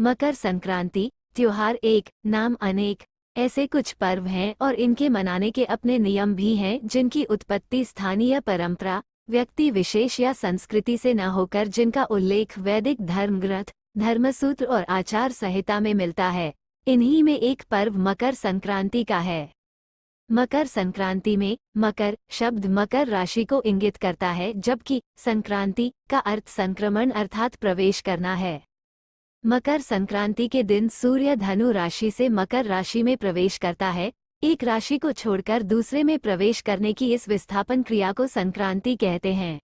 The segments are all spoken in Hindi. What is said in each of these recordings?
मकर संक्रांति त्योहार एक, नाम अनेक। ऐसे कुछ पर्व हैं और इनके मनाने के अपने नियम भी हैं जिनकी उत्पत्ति स्थानीय परंपरा, व्यक्ति विशेष या संस्कृति से न होकर जिनका उल्लेख वैदिक धर्मग्रंथ, धर्मसूत्र और आचार संहिता में मिलता है। इन्हीं में एक पर्व मकर संक्रांति का है। मकर संक्रांति में मकर शब्द मकर राशि को इंगित करता है, जबकि संक्रांति का अर्थ संक्रमण अर्थात प्रवेश करना है। मकर संक्रांति के दिन सूर्य धनु राशि से मकर राशि में प्रवेश करता है। एक राशि को छोड़कर दूसरे में प्रवेश करने की इस विस्थापन क्रिया को संक्रांति कहते हैं।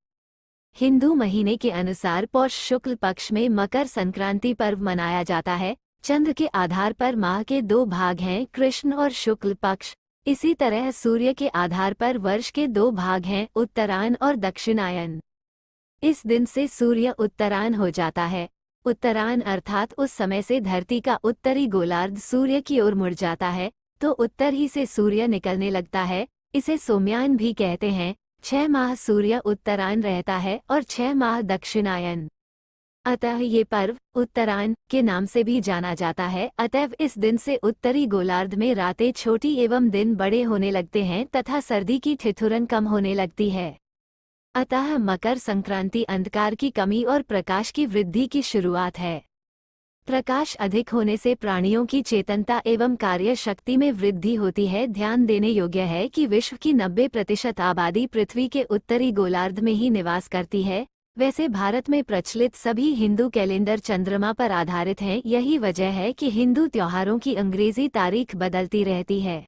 हिंदू महीने के अनुसार पौष शुक्ल पक्ष में मकर संक्रांति पर्व मनाया जाता है। चंद्र के आधार पर माह के दो भाग हैं, कृष्ण और शुक्ल पक्ष। इसी तरह सूर्य के आधार पर वर्ष के दो भाग हैं, उत्तरायण और दक्षिणायन। इस दिन से सूर्य उत्तरायण हो जाता है। उत्तरायण अर्थात उस समय से धरती का उत्तरी गोलार्ध सूर्य की ओर मुड़ जाता है, तो उत्तर ही से सूर्य निकलने लगता है। इसे सोम्यायन भी कहते हैं। 6 माह सूर्य उत्तरायण रहता है और 6 माह दक्षिणायन। अतः ये पर्व उत्तरायण के नाम से भी जाना जाता है। अतएव इस दिन से उत्तरी गोलार्ध में रातें छोटी एवं दिन बड़े होने लगते हैं तथा सर्दी की ठिठुरन कम होने लगती है। अतः मकर संक्रांति अंधकार की कमी और प्रकाश की वृद्धि की शुरुआत है। प्रकाश अधिक होने से प्राणियों की चेतनता एवं कार्य शक्ति में वृद्धि होती है। ध्यान देने योग्य है कि विश्व की 90% आबादी पृथ्वी के उत्तरी गोलार्ध में ही निवास करती है। वैसे भारत में प्रचलित सभी हिंदू कैलेंडर चंद्रमा पर आधारित हैं। यही वजह है कि हिंदू त्योहारों की अंग्रेजी तारीख बदलती रहती है।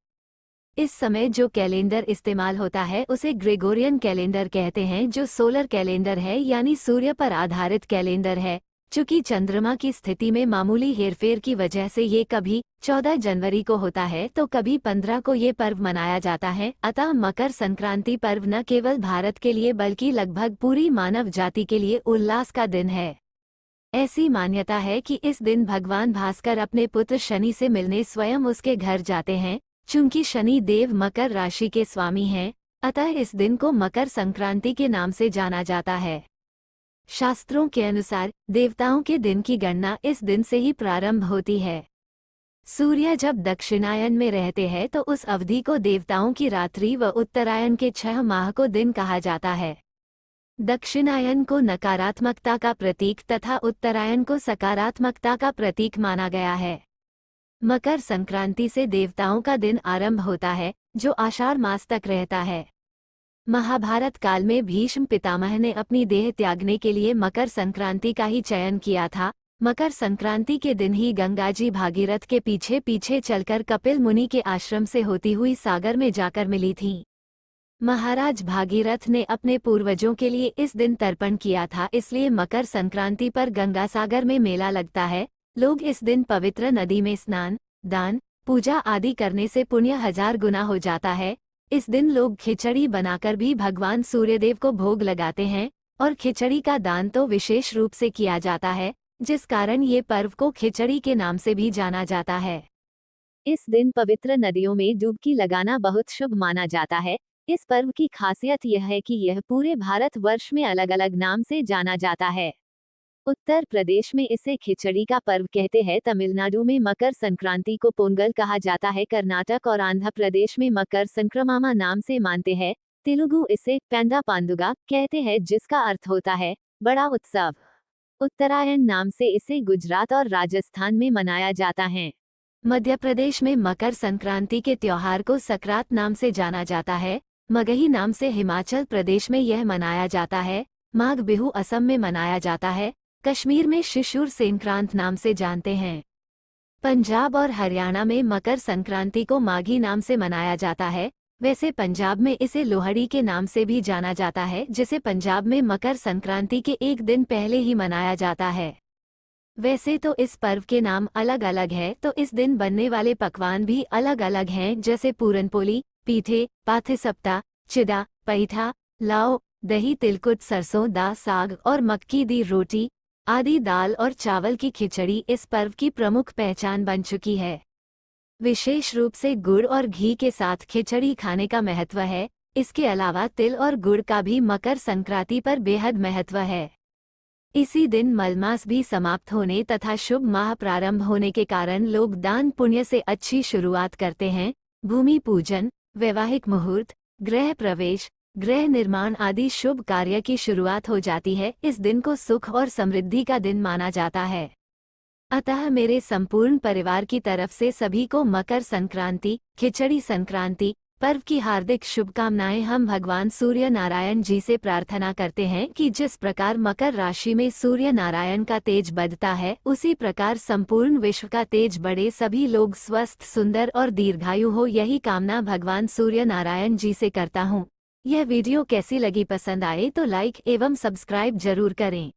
इस समय जो कैलेंडर इस्तेमाल होता है उसे ग्रेगोरियन कैलेंडर कहते हैं, जो सोलर कैलेंडर है यानी सूर्य पर आधारित कैलेंडर है। चूंकि चंद्रमा की स्थिति में मामूली हेरफेर की वजह से ये कभी 14 जनवरी को होता है तो कभी 15 को ये पर्व मनाया जाता है। अतः मकर संक्रांति पर्व न केवल भारत के लिए बल्कि लगभग पूरी मानव जाति के लिए उल्लास का दिन है। ऐसी मान्यता है कि इस दिन भगवान भास्कर अपने पुत्र शनि से मिलने स्वयं उसके घर जाते हैं। चूंकि शनि देव मकर राशि के स्वामी हैं, अतः इस दिन को मकर संक्रांति के नाम से जाना जाता है। शास्त्रों के अनुसार देवताओं के दिन की गणना इस दिन से ही प्रारंभ होती है। सूर्य जब दक्षिणायन में रहते हैं तो उस अवधि को देवताओं की रात्रि व उत्तरायण के 6 माह को दिन कहा जाता है। दक्षिणायन को नकारात्मकता का प्रतीक तथा उत्तरायण को सकारात्मकता का प्रतीक माना गया है। मकर संक्रांति से देवताओं का दिन आरंभ होता है, जो आषाढ़ मास तक रहता है। महाभारत काल में भीष्म पितामह ने अपनी देह त्यागने के लिए मकर संक्रांति का ही चयन किया था। मकर संक्रांति के दिन ही गंगा जी भागीरथ के पीछे पीछे चलकर कपिल मुनि के आश्रम से होती हुई सागर में जाकर मिली थीं। महाराज भागीरथ ने अपने पूर्वजों के लिए इस दिन तर्पण किया था, इसलिए मकर संक्रांति पर गंगा सागर में मेला लगता है। लोग इस दिन पवित्र नदी में स्नान, दान, पूजा आदि करने से पुण्य 1000 गुना हो जाता है। इस दिन लोग खिचड़ी बनाकर भी भगवान सूर्यदेव को भोग लगाते हैं और खिचड़ी का दान तो विशेष रूप से किया जाता है, जिस कारण ये पर्व को खिचड़ी के नाम से भी जाना जाता है। इस दिन पवित्र नदियों में डुबकी लगाना बहुत शुभ माना जाता है। इस पर्व की खासियत यह है कि यह पूरे भारत वर्ष में अलग अलग नाम से जाना जाता है। उत्तर प्रदेश में इसे खिचड़ी का पर्व कहते हैं। तमिलनाडु में मकर संक्रांति को पोंगल कहा जाता है। कर्नाटक और आंध्र प्रदेश में मकर संक्रमामा नाम से मानते हैं। तेलुगु इसे पेंडा पांडुगा कहते हैं, जिसका अर्थ होता है बड़ा उत्सव। उत्तरायण नाम से इसे गुजरात और राजस्थान में मनाया जाता है। मध्य प्रदेश में मकर संक्रांति के त्योहार को सकरात नाम से जाना जाता है। मगही नाम से हिमाचल प्रदेश में यह मनाया जाता है। माघ बिहू असम में मनाया जाता है। कश्मीर में शिशुर संक्रांत नाम से जानते हैं। पंजाब और हरियाणा में मकर संक्रांति को माघी नाम से मनाया जाता है। वैसे पंजाब में इसे लोहड़ी के नाम से भी जाना जाता है, जिसे पंजाब में मकर संक्रांति के एक दिन पहले ही मनाया जाता है। वैसे तो इस पर्व के नाम अलग अलग है, तो इस दिन बनने वाले पकवान भी अलग अलग हैं, जैसे पूरनपोली, पीठे, पाथे-सप्ता, चिदा, पैठा, लाओ, दही, तिलकुट, सरसों दा साग और मक्की दी रोटी आदि। दाल और चावल की खिचड़ी इस पर्व की प्रमुख पहचान बन चुकी है। विशेष रूप से गुड़ और घी के साथ खिचड़ी खाने का महत्व है। इसके अलावा तिल और गुड़ का भी मकर संक्रांति पर बेहद महत्व है। इसी दिन मलमास भी समाप्त होने तथा शुभ माह प्रारंभ होने के कारण लोग दान पुण्य से अच्छी शुरुआत करते हैं। भूमि पूजन, वैवाहिक मुहूर्त, गृह प्रवेश, गृह निर्माण आदि शुभ कार्य की शुरुआत हो जाती है। इस दिन को सुख और समृद्धि का दिन माना जाता है। अतः मेरे संपूर्ण परिवार की तरफ से सभी को मकर संक्रांति, खिचड़ी संक्रांति पर्व की हार्दिक शुभकामनाएं। हम भगवान सूर्य नारायण जी से प्रार्थना करते हैं कि जिस प्रकार मकर राशि में सूर्य नारायण का तेज बढ़ता है, उसी प्रकार संपूर्ण विश्व का तेज बढ़े, सभी लोग स्वस्थ, सुंदर और दीर्घायु हो, यही कामना भगवान सूर्य नारायण जी से करता हूँ। यह वीडियो कैसी लगी, पसंद आए तो लाइक एवं सब्सक्राइब जरूर करें।